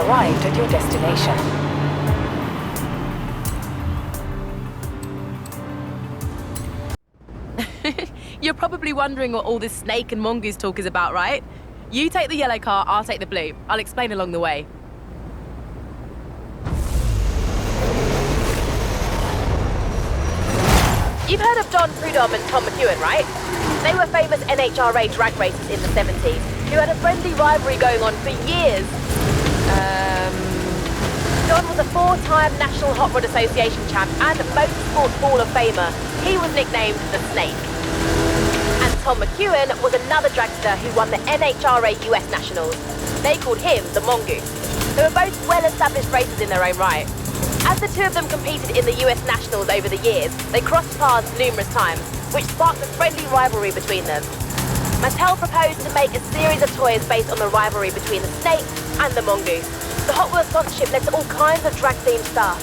arrived at your destination. You're probably wondering what all this snake and mongoose talk is about, right? You take the yellow car, I'll take the blue. I'll explain along the way. You've heard of John Prudhomme and Tom McEwen, right? They were famous NHRA drag racers in the 70s, who had a friendly rivalry going on for years. John was a 4-time National Hot Rod Association champ and Motorsport Hall of Famer. He was nicknamed the Snake. And Tom McEwen was another dragster who won the NHRA US Nationals. They called him the Mongoose. They were both well-established racers in their own right. As the two of them competed in the US Nationals over the years, they crossed paths numerous times, which sparked a friendly rivalry between them. Mattel proposed to make a series of toys based on the rivalry between the Snake and the Mongoose. The Hot Wheels sponsorship led to all kinds of drag-themed stuff.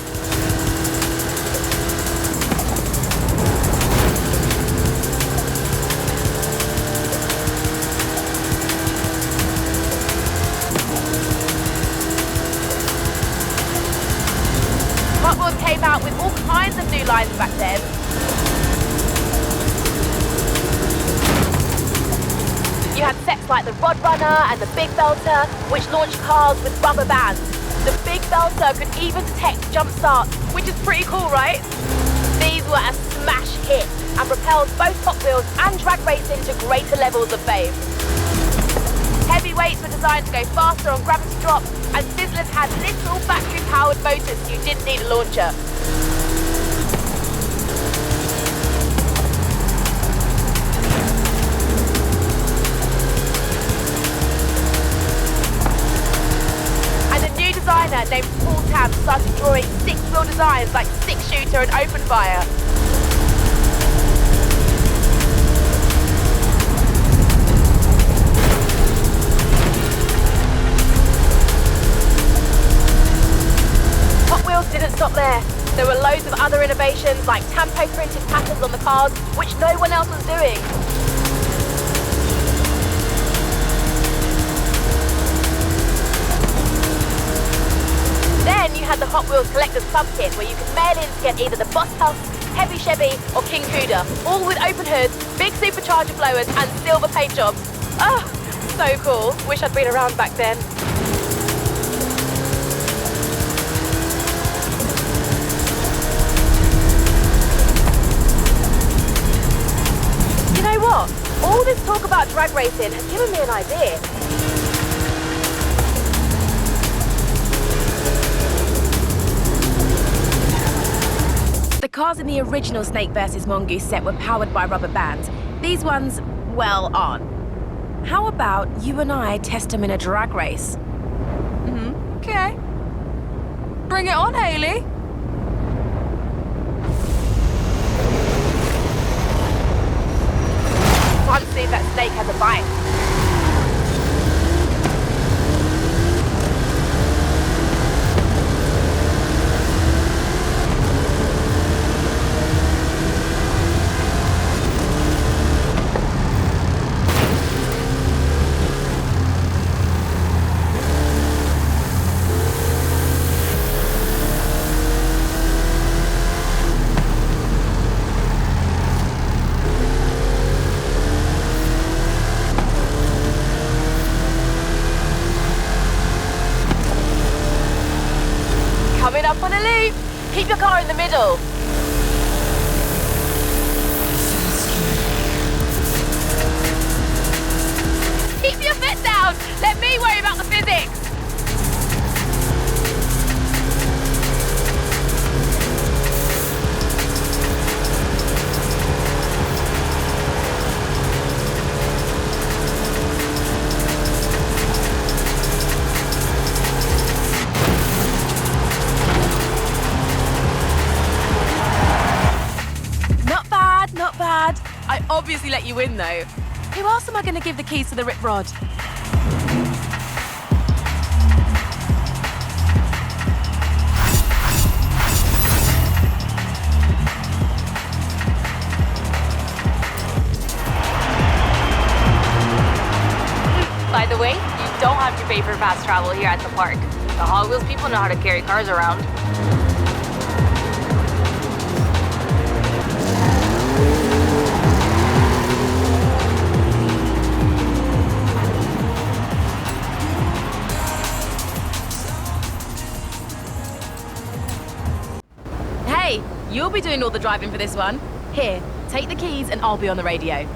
Hot Wheels came out with all kinds of new lines back then. You had sets like the Rod Runner and the Big Belter, which launched cars with rubber bands. The Big Belter could even detect jump starts, which is pretty cool, right? These were a smash hit and propelled both Hot Wheels and drag racing to greater levels of fame. Heavyweights were designed to go faster on gravity drops, and Sizzlers had little battery-powered motors so you didn't need a launcher. Designer named Paul Tam started drawing 6-wheel designs like Six Shooter and Open Fire. Hot Wheels didn't stop there. There were loads of other innovations like Tampo printed patterns on the cars, which no one else was doing. Then you had the Hot Wheels Collector's Club Kit, where you could mail in to get either the Boss Tuff, Heavy Chevy or King Cuda, all with open hoods, big supercharger blowers and silver paint jobs. Oh, so cool. Wish I'd been around back then. You know what? All this talk about drag racing has given me an idea. The cars in the original Snake vs. Mongoose set were powered by rubber bands. These ones, well, aren't. How about you and I test them in a drag race? Okay. Bring it on, Hayley. Time to see if that Snake has a bite. Coming up on a loop. Keep your car in the middle. Keep your foot down. Let me worry about the physics. Not bad. I obviously let you win, though. Who else am I going to give the keys to the rip rod? By the way, you don't have to pay for fast travel here at the park. The Hot Wheels people know how to carry cars around. Hey, you'll be doing all the driving for this one. Here, take the keys and I'll be on the radio.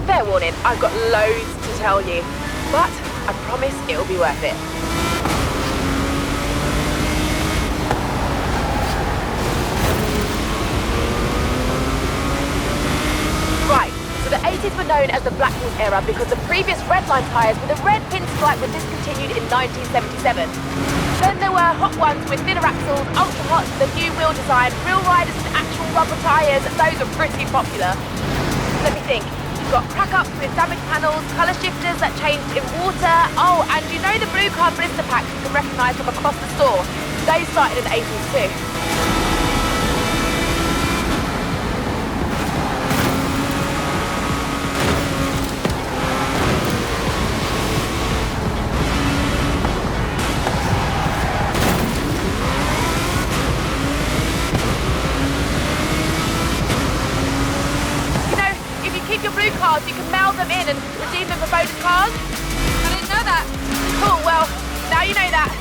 Fair warning, I've got loads to tell you, but I promise it'll be worth it. Right, so the 80s were known as the Black Horse era because the previous Redline tyres with a red pinstripe were discontinued in 1977. Then there were hot ones with thinner axles, ultra hots, the new wheel design, real riders and actual rubber tyres. Those are pretty popular. Let me think. You've got crack-ups with damaged panels, colour shifters that changed in water. Oh, and you know the blue card blister packs you can recognise from across the store? They started in the 80s too. Cars, you can mail them in and redeem them for bonus cars. I didn't know that. Cool, well, now you know that.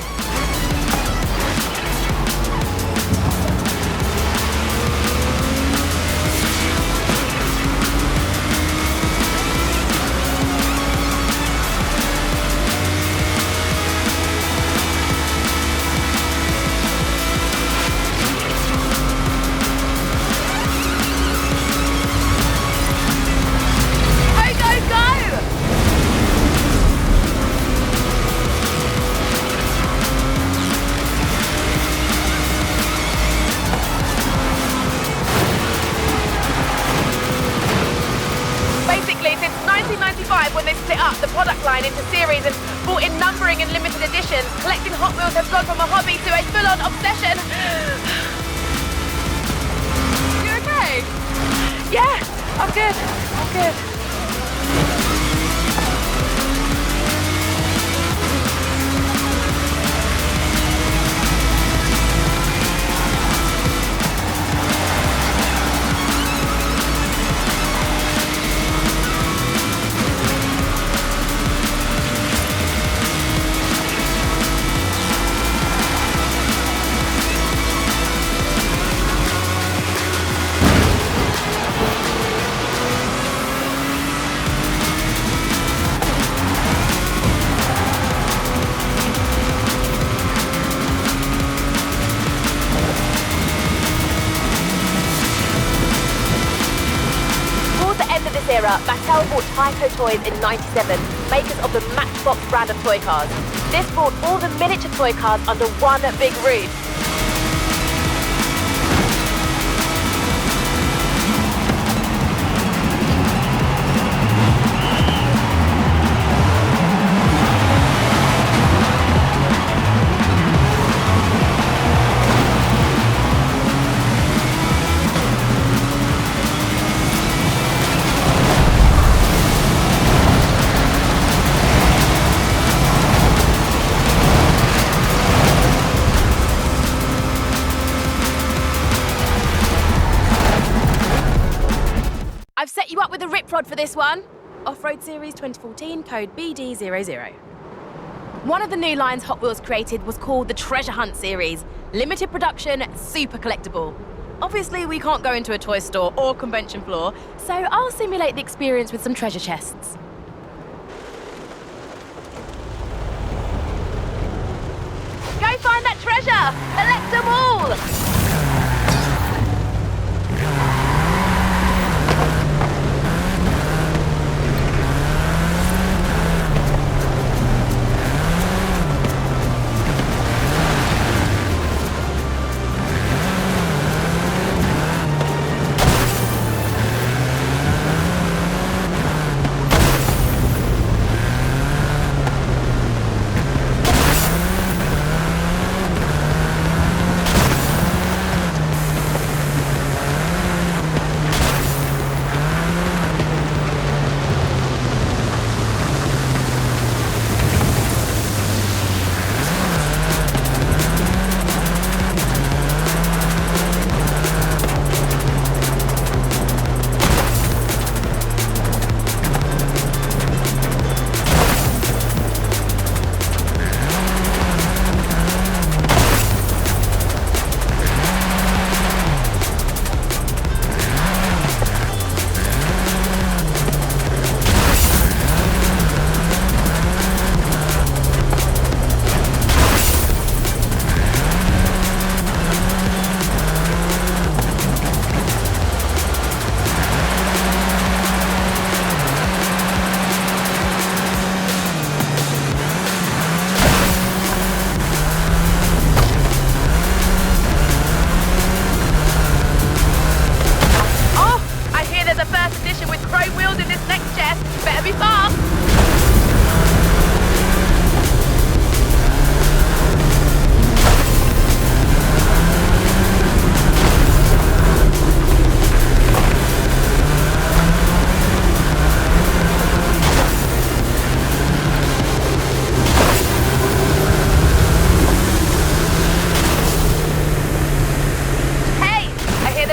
When they split up the product line into series and brought in numbering and limited editions, collecting Hot Wheels has gone from a hobby to a full-on obsession. You okay? Yeah, I'm good. I'm good. Era, Mattel bought Tyco Toys in '97, makers of the Matchbox brand of toy cars. This brought all the miniature toy cars under one big roof. I've set you up with a rip rod for this one. Off-Road Series 2014, code BD00. One of the new lines Hot Wheels created was called the Treasure Hunt Series. Limited production, super collectible. Obviously, we can't go into a toy store or convention floor, so I'll simulate the experience with some treasure chests. Go find that treasure! Collect them all!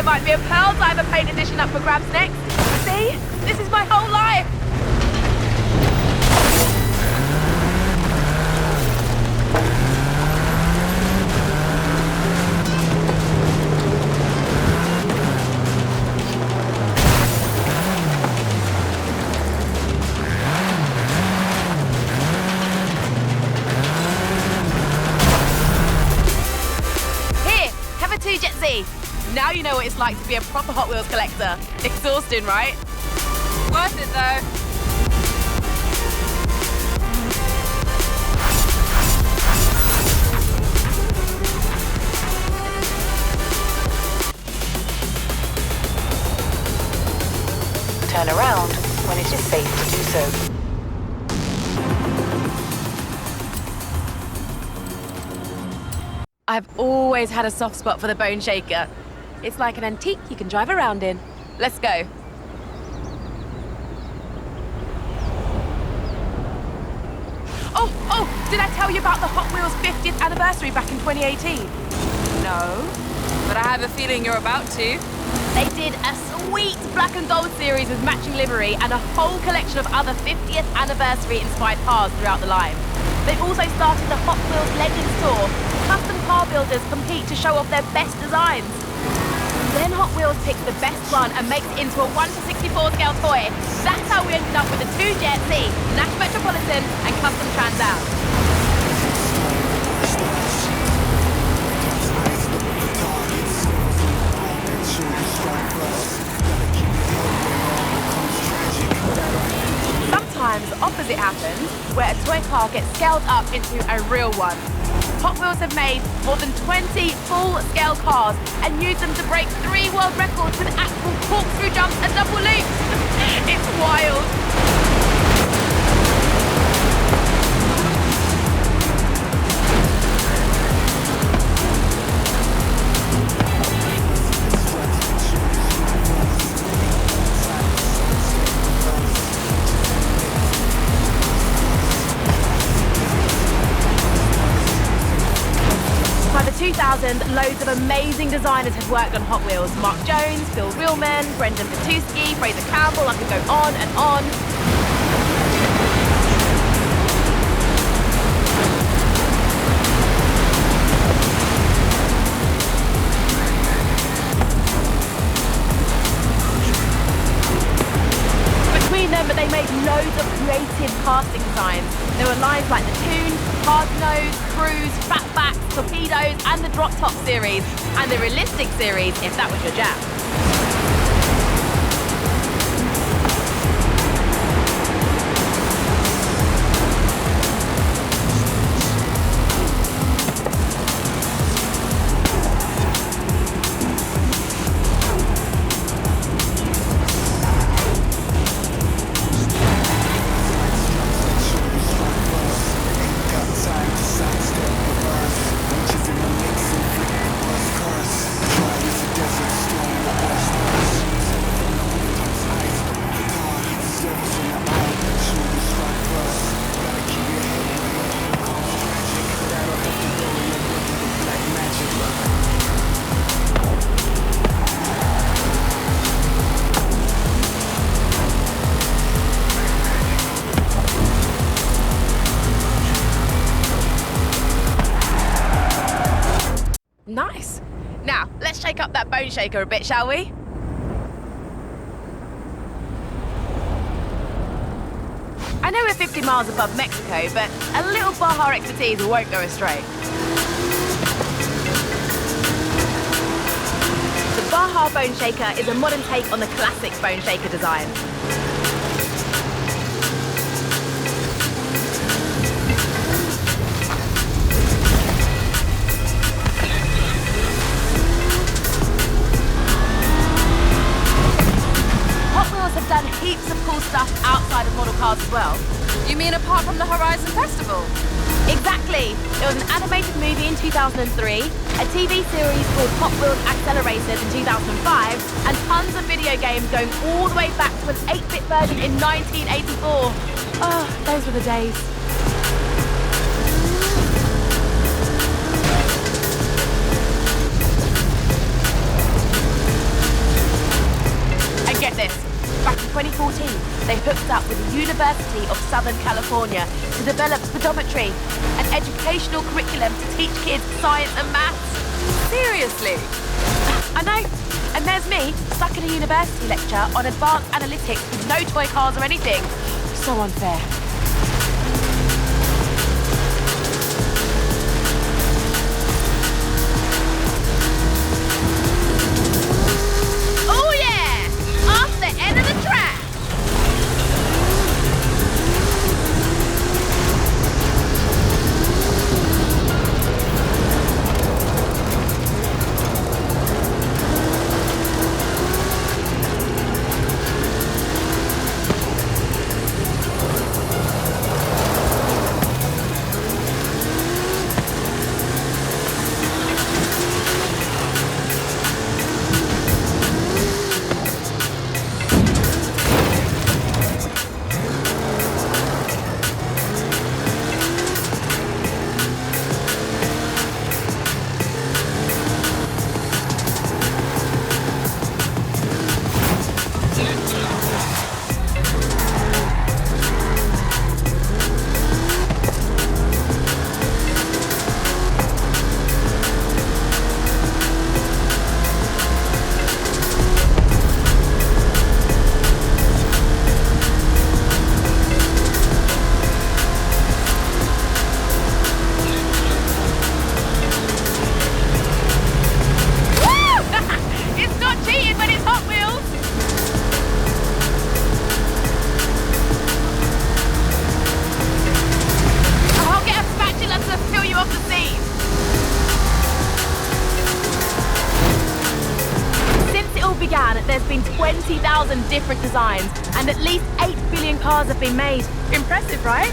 there might be a Pearl Diver paint edition up for grabs next. See? This is my whole life! Now you know what it's like to be a proper Hot Wheels collector. Exhausting, right? Worth it though. Turn around when it is safe to do so. I've always had a soft spot for the Bone Shaker. It's like an antique you can drive around in. Let's go. Oh, did I tell you about the Hot Wheels 50th anniversary back in 2018? No, but I have a feeling you're about to. They did a sweet black and gold series with matching livery and a whole collection of other 50th anniversary inspired cars throughout the line. They've also started the Hot Wheels Legends Tour. Custom car builders compete to show off their best designs. Then Hot Wheels picks the best one and makes it into a 1/64 scale toy. That's how we ended up with the two Jet Z, Nash Metropolitan and Custom Trans Am. Sometimes the opposite happens, where a toy car gets scaled up into a real one. Hot Wheels have made more than 20 full-scale cars and used them to break 3 world records with actual corkscrew jumps and double loops. It's wild. By the 2000s, loads of amazing designers had worked on Hot Wheels. Mark Jones, Phil Wheelman, Brendan Patuski, Fraser Campbell, I could go on and on. Between them, they made loads of creative casting designs. There were lines like the Toon, Hard Nose, Cruise, Fatbacks, Torpedoes, and the Drop Top series, and the Realistic series, if that was your jam. Nice. Now, let's shake up that Bone Shaker a bit, shall we? I know we're 50 miles above Mexico, but a little Baja expertise won't go astray. The Baja Bone Shaker is a modern take on the classic Bone Shaker design. Have done heaps of cool stuff outside of model cars as well. You mean apart from the Horizon Festival? Exactly. There was an animated movie in 2003, a TV series called Hot Wheels Accelerators in 2005, and tons of video games going all the way back to an 8-bit version in 1984. Oh, those were the days. they hooked up with the University of Southern California to develop speedometry, an educational curriculum to teach kids science and maths. Seriously? I know. And there's me, stuck in a university lecture on advanced analytics with no toy cars or anything. So unfair. Oh yeah! Off the end of the track! There's been 20,000 different designs, and at least 8 billion cars have been made. Impressive, right?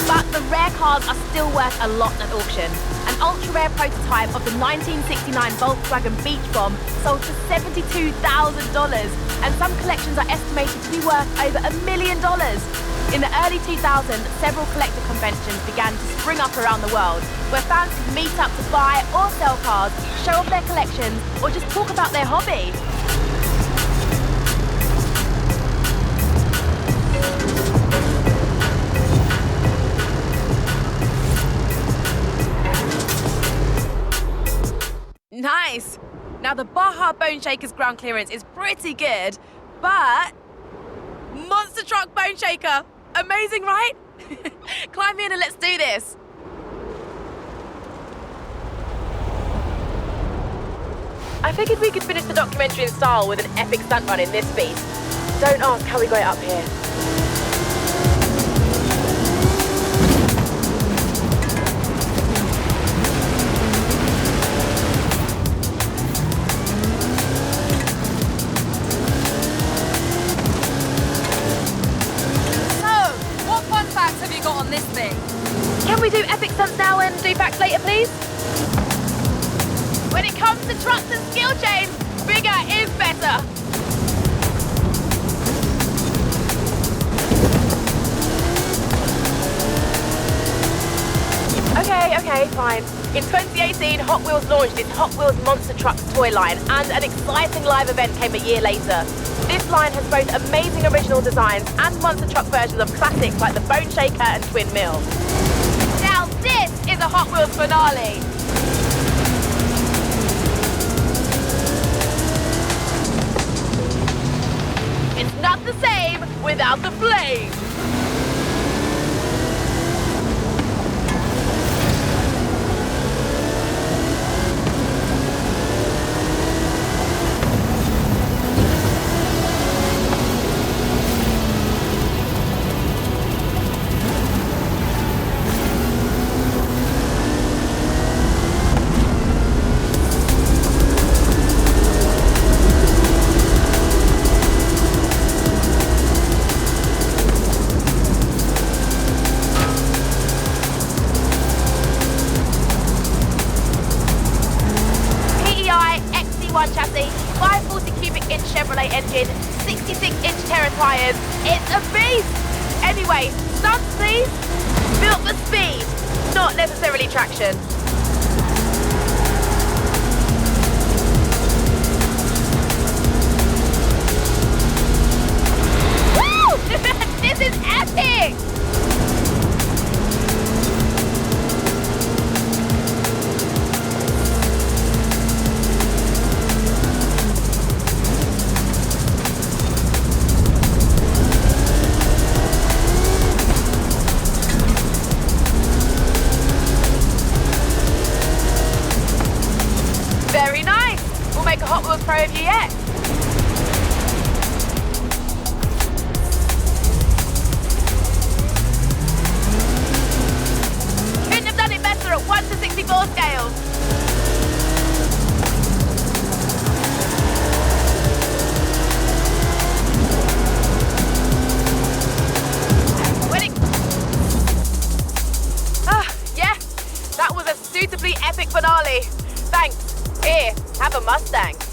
But the rare cars are still worth a lot at auction. An ultra-rare prototype of the 1969 Volkswagen Beach Bomb sold for $72,000, and some collections are estimated to be worth over $1 million. In the early 2000s, several collector conventions began to spring up around the world, where fans could meet up to buy or sell cars, show off their collections, or just talk about their hobby. Nice! Now the Baja Bone Shaker's ground clearance is pretty good, but monster truck bone shaker! Amazing, right? Climb in and let's do this. I figured we could finish the documentary in style with an epic stunt run in this beast. Don't ask how we got it up here. On this thing. Can we do epic stunts now and do facts later, please? When it comes to trucks and skill chains, bigger is better. Okay, fine. In 2018, Hot Wheels launched its Hot Wheels Monster Trucks toy line, and an exciting live event came a year later. This line has both amazing original designs and monster truck versions of classics like the Bone Shaker and Twin Mill. Now this is a Hot Wheels finale! It's not the same without the flame! Chassis, 540 cubic inch Chevrolet engine, 66 inch Terra tyres. It's a beast! Anyway, stunts please. Built for speed, not necessarily traction. This is epic! Very nice. We'll make a Hot Wheels Pro of you yet. Couldn't have done it better at 1 to 64 scale. Winning. Yeah, that was a suitably epic finale. Thanks. Here, have a Mustang.